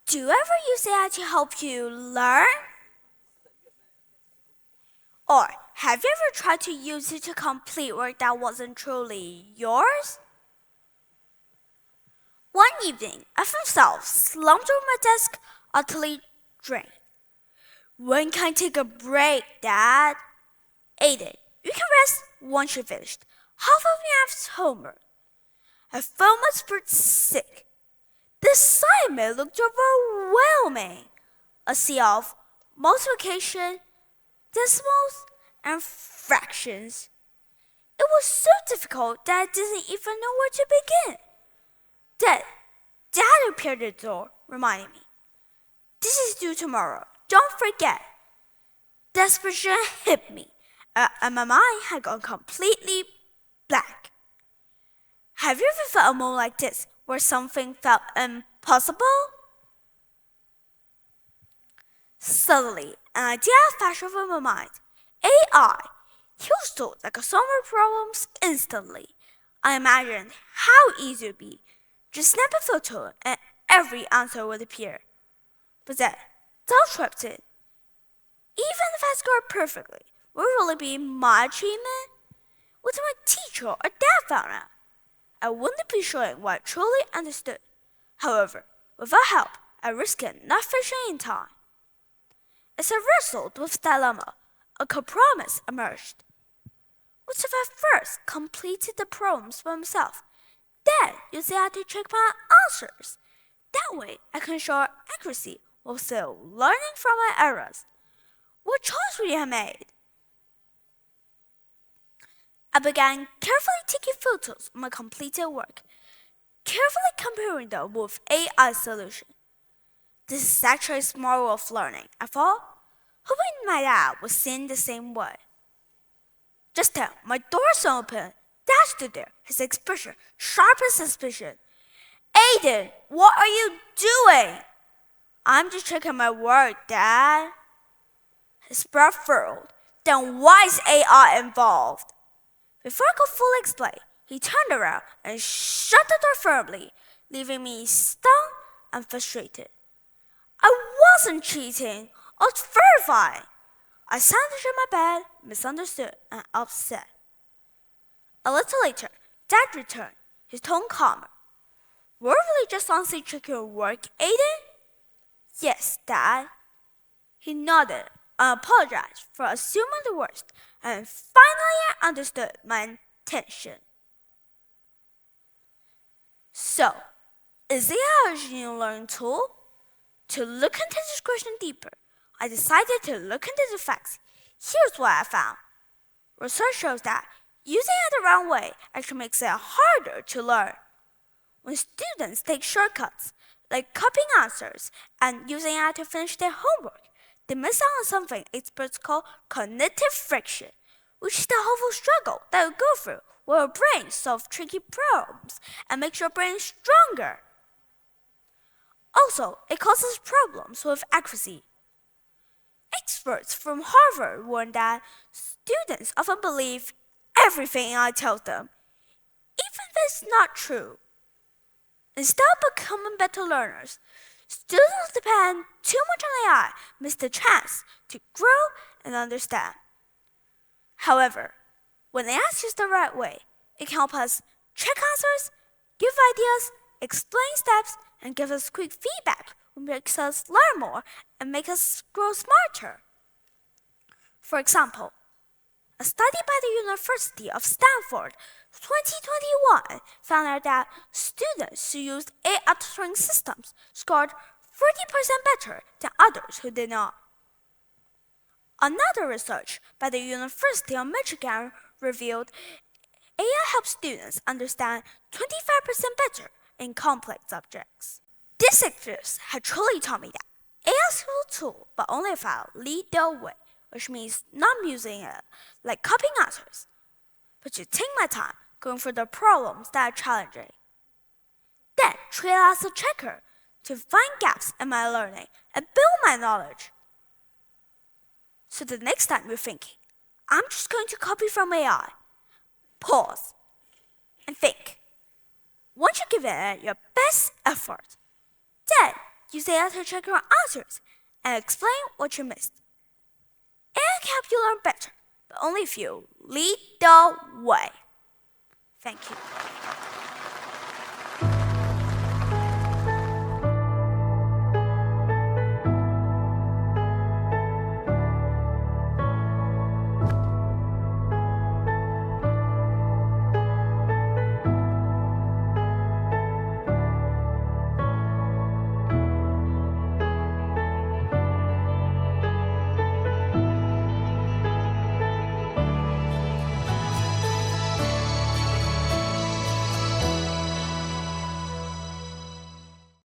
Do you ever use AI to help you learn? Or have you ever tried to use it to complete work that wasn't truly yours? One evening, I found myself slumped on my desk, utterly drained. When can I take a break, Dad? Aiden, you can rest once you're finished. Half of me has homework. I felt my spirit sick. The assignment looked overwhelming. A sea of multiplication, decimals, and fractions. It was so difficult that I didn't even know where to begin. Then, Dad appeared at the door, reminding me, "This is due tomorrow. Don't forget." Desperation hit me, and my mind had gone completely blank. Have you ever felt a moment like this, where something felt impossible? Suddenly, an idea flashed over my mind. AI. He was told I could solve my problems instantly. I imagined how easy it would be. Just snap a photo and every answer would appear. But then, doubt crept in. Even if I scored perfectly, would it really be my achievement? What if my teacher or dad found out? I wouldn't be showing what I truly understood. However, without help, I risked not finishing in time. As I wrestled with the dilemma, a compromise emerged. What if I first completed the problems by myself, then used AI to check my answers? That way, I can ensure accuracy while still learning from my errors. What choice would you have made? I began carefully taking photos of my completed work, carefully comparing them with AI solution. This is actually a smart way of learning, I thought, hoping my dad was seeing the same way. Just then, my door's open. Dad stood there, his expression sharp as suspicion. "Aiden, what are you doing?" "I'm just checking my work, Dad." His brow furrowed. Then why is AI involved? Before I could fully explain, he turned around and shut the door firmly, leaving me stunned and frustrated. I wasn't cheating. I was verified. I sat in my bed, misunderstood and upset. A little later, Dad returned, his tone calmer. "Were you really just honestly checking your work, Aiden?" "Yes, Dad." He nodded and apologized for assuming the worst, and finally I understood my intention. So, is AI a genuine learning tool? To look into this question deeper, I decided to look into the facts. Here's what I found. Research shows that using it the wrong way actually makes it harder to learn. When students take shortcuts, like copying answers and using AI to finish their homework, they miss out on something experts call cognitive friction, which is the whole struggle that we go through where our brains solve tricky problems and makes your brain stronger. Also, it causes problems with accuracy. Experts from Harvard warn that students often believe everything AI tells them, even if it's not true. Instead of becoming better learners, students depend too much on AI, miss the chance to grow and understand. However, when AI is used the right way, it can help us check answers, give ideas, explain steps, and give us quick feedback, which makes us learn more and make us grow smarter. For example, a study by the University of Stanford 2021 found out that students who used AI tutoring systems scored 30% better than others who did not. Another research by the University of Michigan revealed AI helps students understand 25% better in complex subjects. These experts had truly taught me that AI is a tool, but only if I lead the way, which means not using it like copying answers, but to take my time going through the problems that are challenging. Then treat it as a checker to find gaps in my learning and build my knowledge. So the next time you're thinking, "I'm just going to copy from AI," pause and think. Once you give it your best effort, then use AI to check your answers and explain what you missed. AI can help you learn better, but only if you lead the way. Thank you.